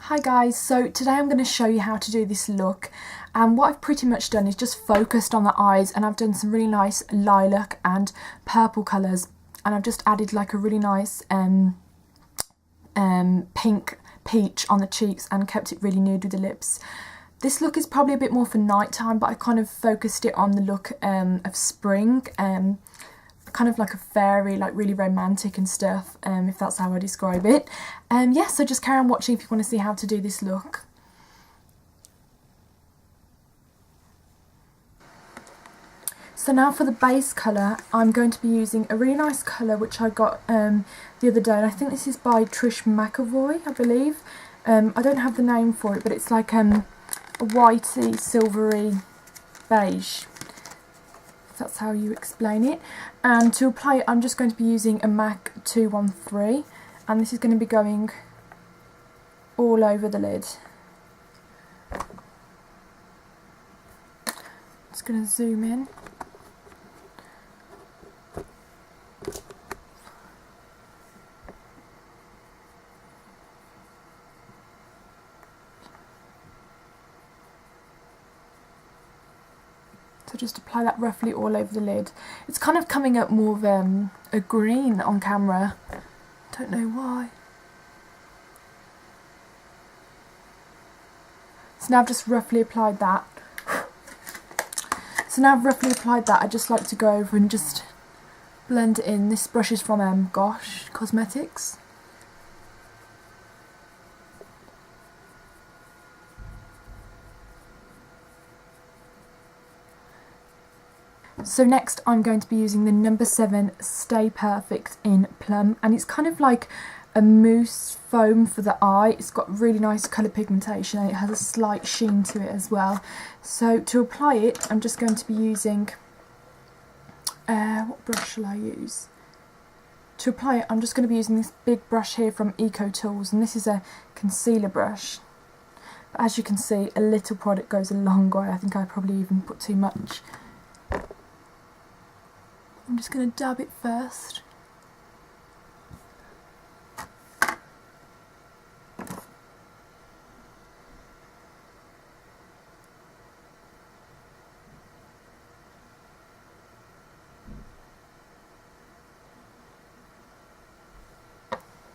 Hi guys, so today I'm going to show you how to do this look, and what I've pretty much done is just focused on the eyes, and I've done some really nice lilac and purple colours, and I've just added like a really nice pink peach on the cheeks and kept it really nude with the lips. This look is probably a bit more for nighttime, but I kind of focused it on the look of spring, kind of like a fairy, like really romantic and stuff, if that's how I describe it. Yeah, so just carry on watching if you want to see how to do this look. So now for the base colour, I'm going to be using a really nice colour which I got the other day, and I think this is by Trish McAvoy, I believe. I don't have the name for it, but it's like a whitey, silvery beige, if that's how you explain it. And to apply it, I'm just going to be using a MAC 213, and this is going to be going all over the lid. Just going to zoom in. So just apply that roughly all over the lid. It's kind of coming up more of a green on camera. Don't know why. So now I've just roughly applied that. I'd just like to go over and just blend it in. This brush is from Gosh Cosmetics. So next I'm going to be using the number 7 Stay Perfect in Plum, and it's kind of like a mousse foam for the eye. It's got really nice colour pigmentation and it has a slight sheen to it as well. So to apply it, I'm just going to be using, what brush shall I use? To apply it, I'm just going to be using this big brush here from Eco Tools, and this is a concealer brush. But as you can see, a little product goes a long way. I think I probably even put too much. I'm just going to dab it first.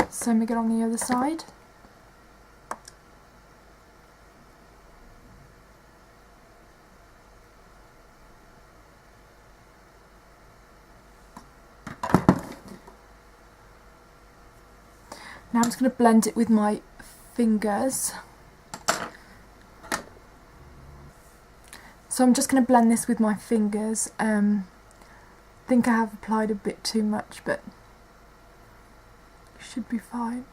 Same again on the other side. Now I'm just going to blend it with my fingers. So I'm just going to blend this with my fingers. I think I have applied a bit too much, but it should be fine.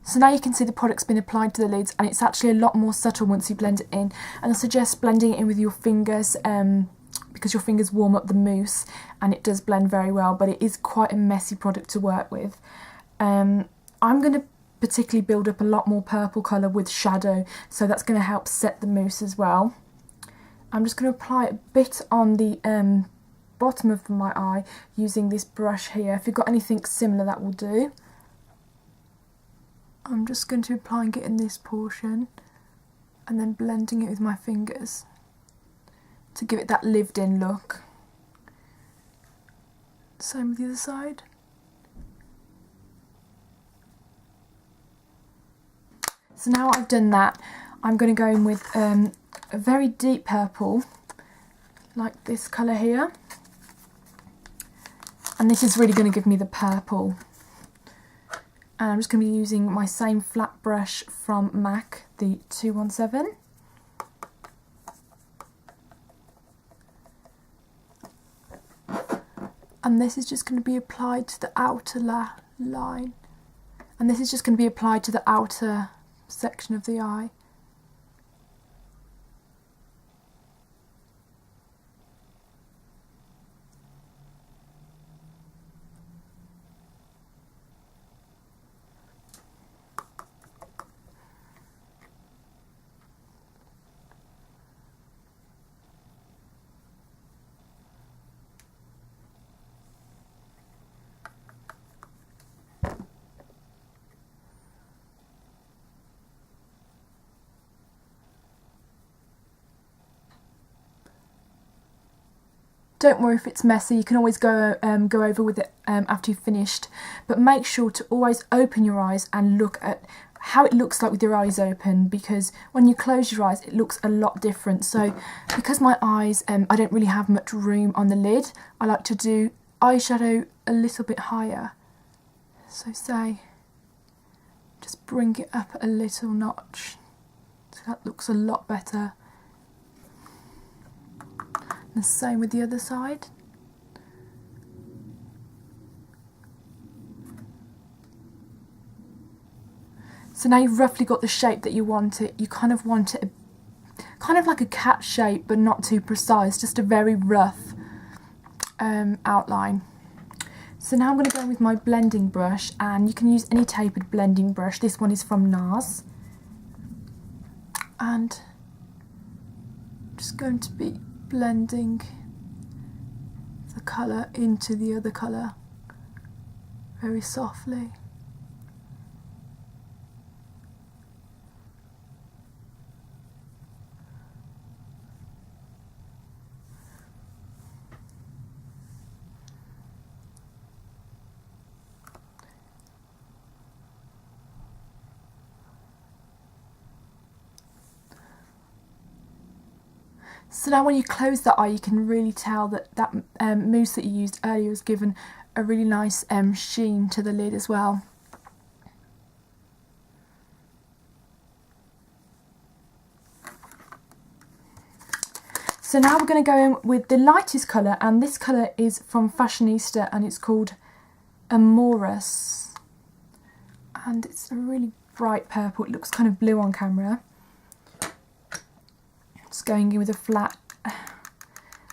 So now you can see the product's been applied to the lids, and it's actually a lot more subtle once you blend it in. And I suggest blending it in with your fingers because your fingers warm up the mousse and it does blend very well, but it is quite a messy product to work with. I'm going to particularly build up a lot more purple colour with shadow, so that's going to help set the mousse as well. I'm just going to apply a bit on the bottom of my eye using this brush here. If you've got anything similar, that will do. I'm just going to be applying it in this portion and then blending it with my fingers to give it that lived-in look. Same with the other side. So now I've done that, I'm going to go in with a very deep purple, like this colour here. And this is really going to give me the purple. And I'm just going to be using my same flat brush from MAC, the 217. And this is just going to be applied to the outer line. And this is just going to be applied to the outer section of the eye. Don't worry if it's messy, you can always go over with it after you've finished, but make sure to always open your eyes and look at how it looks like with your eyes open, because when you close your eyes it looks a lot different. So because my eyes, I don't really have much room on the lid, I like to do eyeshadow a little bit higher. So say, just bring it up a little notch, so that looks a lot better. The same with the other side. So now you've roughly got the shape that you want it. You kind of want it kind of like a cat shape, but not too precise, just a very rough outline. So now I'm going to go in with my blending brush, and you can use any tapered blending brush. This one is from Nars. And I'm just going to be blending the colour into the other colour very softly. So now when you close the eye, you can really tell that that mousse that you used earlier has given a really nice sheen to the lid as well. So now we're going to go in with the lightest colour, and this colour is from Fashionista and it's called Amourous. And it's a really bright purple, it looks kind of blue on camera. Just going in with a flat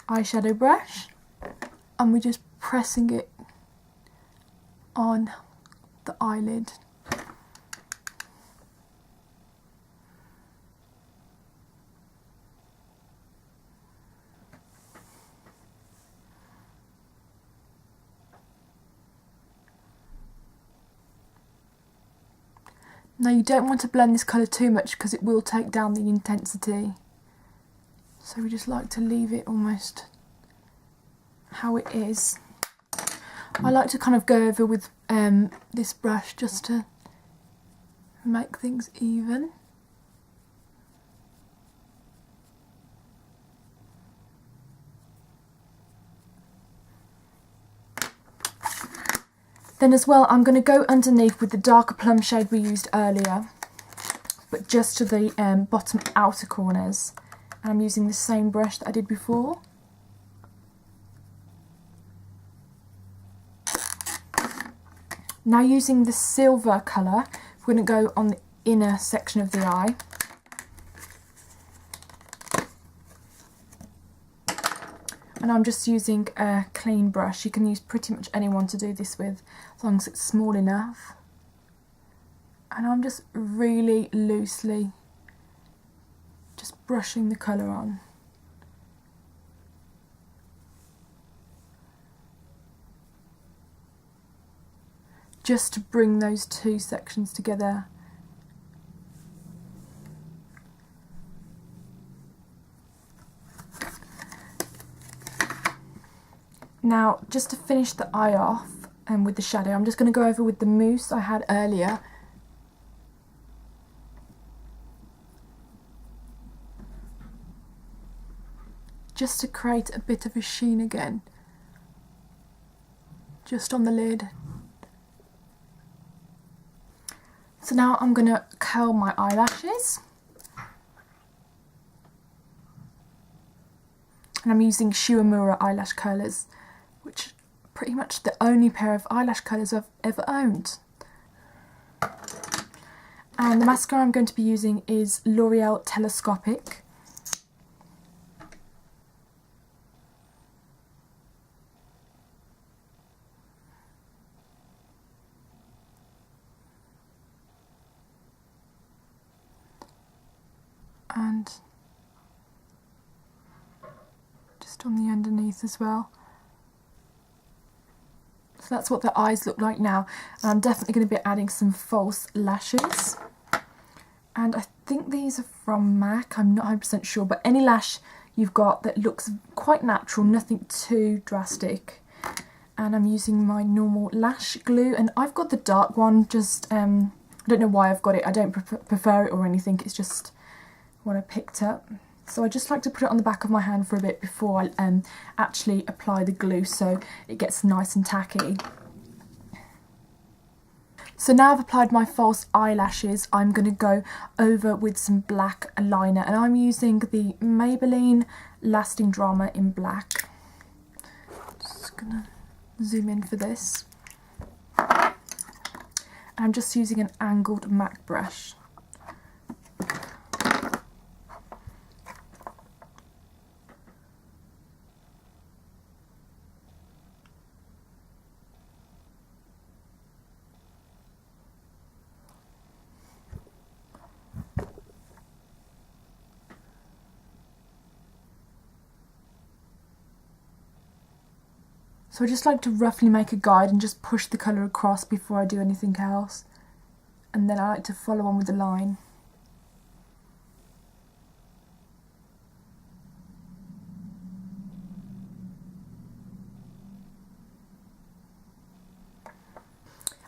eyeshadow brush, and we're just pressing it on the eyelid. Now you don't want to blend this colour too much because it will take down the intensity. So we just like to leave it almost how it is. I like to kind of go over with this brush just to make things even. Then as well, I'm going to go underneath with the darker plum shade we used earlier, but just to the bottom outer corners. And I'm using the same brush that I did before. Now using the silver colour, we're going to go on the inner section of the eye. And I'm just using a clean brush. You can use pretty much anyone to do this with, as long as it's small enough. And I'm just really loosely just brushing the colour on. Just to bring those two sections together. Now, just to finish the eye off with the shadow, I'm just going to go over with the mousse I had earlier. Just to create a bit of a sheen again, just on the lid. So now I'm going to curl my eyelashes. And I'm using Suqqu eyelash curlers, which are pretty much the only pair of eyelash curlers I've ever owned. And the mascara I'm going to be using is L'Oreal Telescopic. And just on the underneath as well. So that's what the eyes look like now. And I'm definitely going to be adding some false lashes. And I think these are from MAC, I'm not 100% sure, but any lash you've got that looks quite natural, nothing too drastic. And I'm using my normal lash glue, and I've got the dark one, just, I don't know why I've got it, I don't prefer it or anything, it's just what I picked up. So I just like to put it on the back of my hand for a bit before I actually apply the glue so it gets nice and tacky. So now I've applied my false eyelashes, I'm going to go over with some black liner, and I'm using the Maybelline Lasting Drama in black. Just going to zoom in for this. I'm just using an angled MAC brush. So I just like to roughly make a guide and just push the colour across before I do anything else. And then I like to follow on with the line.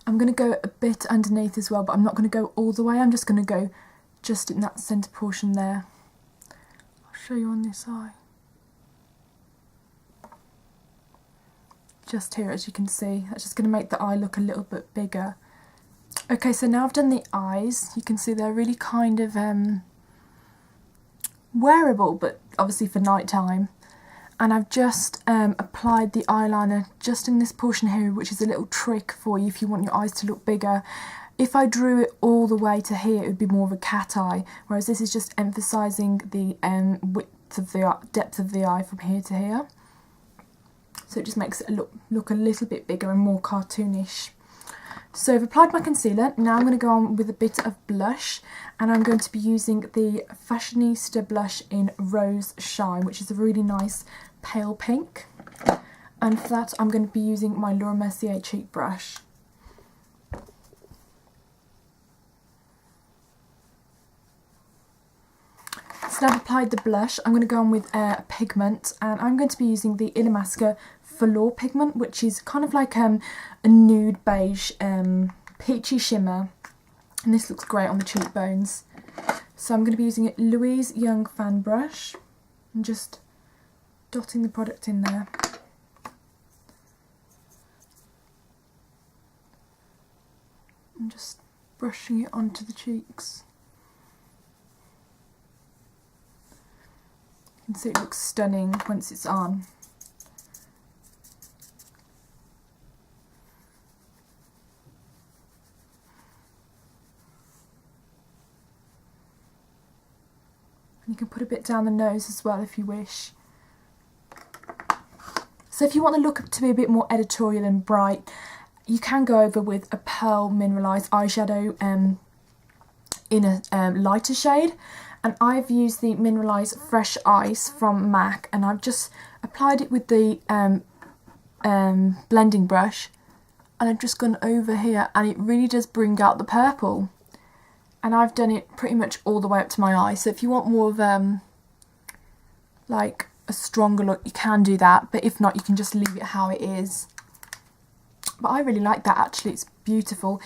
I'm going to go a bit underneath as well, but I'm not going to go all the way, I'm just going to go just in that centre portion there. I'll show you on this eye. Just here, as you can see, that's just going to make the eye look a little bit bigger. Okay, so now I've done the eyes, you can see they're really kind of wearable, but obviously for night time. And I've just applied the eyeliner just in this portion here, which is a little trick for you if you want your eyes to look bigger. If I drew it all the way to here, it would be more of a cat eye, whereas this is just emphasising the width of the depth of the eye from here to here. So it just makes it look a little bit bigger and more cartoonish. So I've applied my concealer, now I'm going to go on with a bit of blush, and I'm going to be using the Fashionista blush in Roseshine, which is a really nice pale pink. And for that I'm going to be using my Laura Mercier cheek brush. So now I've applied the blush, I'm going to go on with a pigment, and I'm going to be using the Illamasqua Furore pigment, which is kind of like a nude beige peachy shimmer, and this looks great on the cheekbones. So I'm going to be using a Louise Young fan brush and just dotting the product in there. And just brushing it onto the cheeks. You can see it looks stunning once it's on. And you can put a bit down the nose as well if you wish. So if you want the look to be a bit more editorial and bright, you can go over with a Pearl Mineralize eyeshadow in a lighter shade. And I've used the Mineralize Fresh Ice from MAC, and I've just applied it with the blending brush, and I've just gone over here, and it really does bring out the purple. And I've done it pretty much all the way up to my eye, so if you want more of like a stronger look, you can do that, but if not, you can just leave it how it is. But I really like that actually, it's beautiful.